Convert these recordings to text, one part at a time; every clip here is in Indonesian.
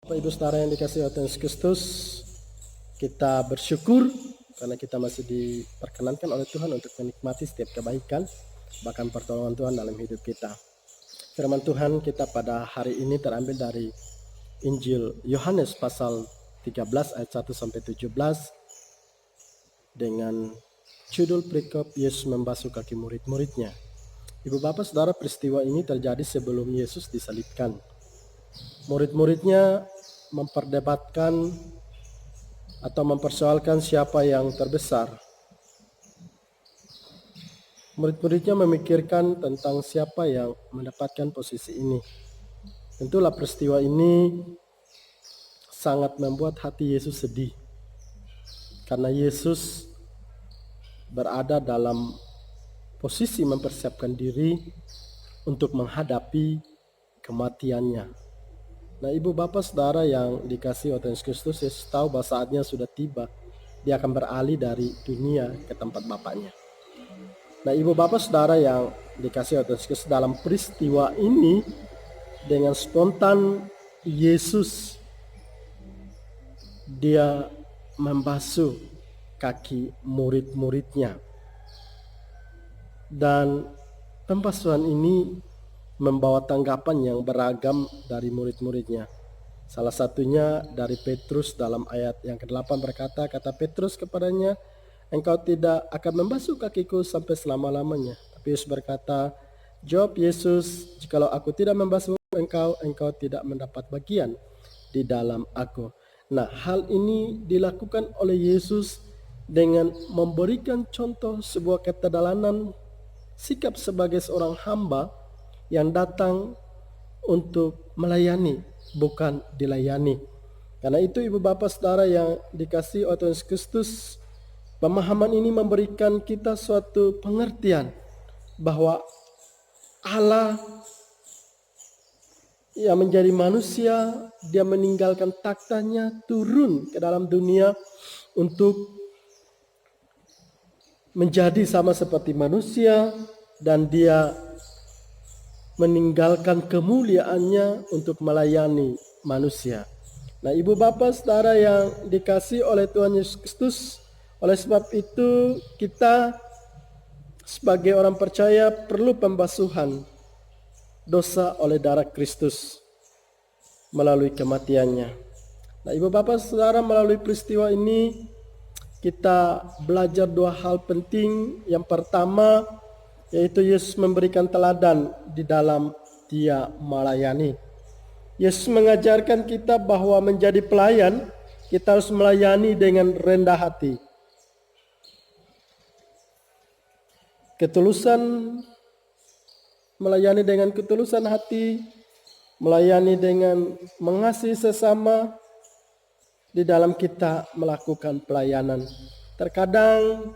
Bapak Ibu Saudara yang dikasihi oleh Yesus Kristus, kita bersyukur karena kita masih diperkenankan oleh Tuhan untuk menikmati setiap kebaikan, bahkan pertolongan Tuhan dalam hidup kita. Firman Tuhan kita pada hari ini terambil dari Injil Yohanes pasal 13 ayat 1 sampai 17 dengan judul perikop Yesus membasuh kaki murid-muridnya. Ibu bapak saudara, peristiwa ini terjadi sebelum Yesus disalibkan. Murid-muridnya memperdebatkan atau mempersoalkan siapa yang terbesar. Murid-muridnya memikirkan tentang siapa yang mendapatkan posisi ini. Tentulah peristiwa ini sangat membuat hati Yesus sedih. Karena Yesus berada dalam posisi mempersiapkan diri untuk menghadapi kematiannya. Nah, ibu bapak saudara yang dikasihi oleh Yesus Kristus, Yesus tahu bahwa saatnya sudah tiba. Dia akan beralih dari dunia ke tempat Bapaknya. Nah, ibu bapak saudara yang dikasihi oleh Yesus Kristus, dalam peristiwa ini dengan spontan Yesus dia membasuh kaki murid-muridnya. Dan pembasuhan ini membawa tanggapan yang beragam dari murid-muridnya. Salah satunya dari Petrus dalam ayat yang ke-8 berkata, kata Petrus kepadanya, engkau tidak akan membasuh kakiku sampai selama-lamanya. Tapi Yesus berkata, jawab Yesus, jikalau aku tidak membasuh engkau, engkau tidak mendapat bagian di dalam aku. Nah, hal ini dilakukan oleh Yesus dengan memberikan contoh sebuah keteladanan sikap sebagai seorang hamba yang datang untuk melayani, bukan dilayani. Karena itu ibu bapak saudara yang dikasihi oleh Tuhan Yesus Kristus, pemahaman ini memberikan kita suatu pengertian bahwa Allah yang menjadi manusia, dia meninggalkan taktanya, turun ke dalam dunia untuk menjadi sama seperti manusia, dan dia meninggalkan kemuliaannya untuk melayani manusia. Nah, ibu bapak saudara yang dikasihi oleh Tuhan Yesus Kristus, oleh sebab itu kita sebagai orang percaya perlu pembasuhan dosa oleh darah Kristus melalui kematiannya. Nah, ibu bapak saudara, melalui peristiwa ini kita belajar dua hal penting. Yang pertama yaitu Yesus memberikan teladan di dalam dia melayani. Yesus mengajarkan kita bahwa menjadi pelayan, kita harus melayani dengan rendah hati. Ketulusan, melayani dengan ketulusan hati, melayani dengan mengasihi sesama di dalam kita melakukan pelayanan. Terkadang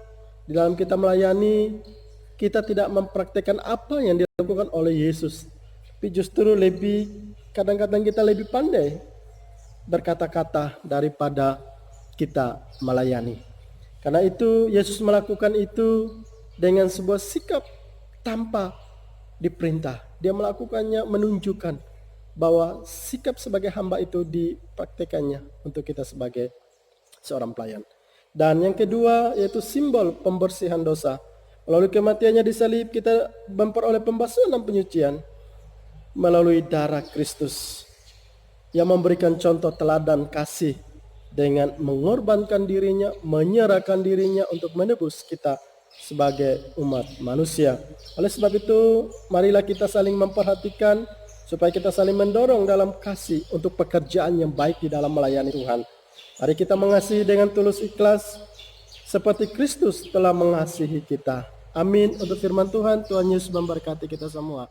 di dalam kita melayani, kita tidak mempraktikkan apa yang dilakukan oleh Yesus. Tapi justru kadang-kadang kita lebih pandai berkata-kata daripada kita melayani. Karena itu Yesus melakukan itu dengan sebuah sikap tanpa diperintah. Dia melakukannya menunjukkan bahwa sikap sebagai hamba itu dipraktikannya untuk kita sebagai seorang pelayan. Dan yang kedua yaitu simbol pembersihan dosa. Melalui kematiannya di salib kita memperoleh pembasuhan dan penyucian melalui darah Kristus yang memberikan contoh teladan kasih dengan mengorbankan dirinya, menyerahkan dirinya untuk menebus kita sebagai umat manusia. Oleh sebab itu, marilah kita saling memperhatikan supaya kita saling mendorong dalam kasih untuk pekerjaan yang baik di dalam melayani Tuhan. Mari kita mengasihi dengan tulus ikhlas seperti Kristus telah mengasihi kita. Amin. Untuk firman Tuhan, Tuhan Yesus memberkati kita semua.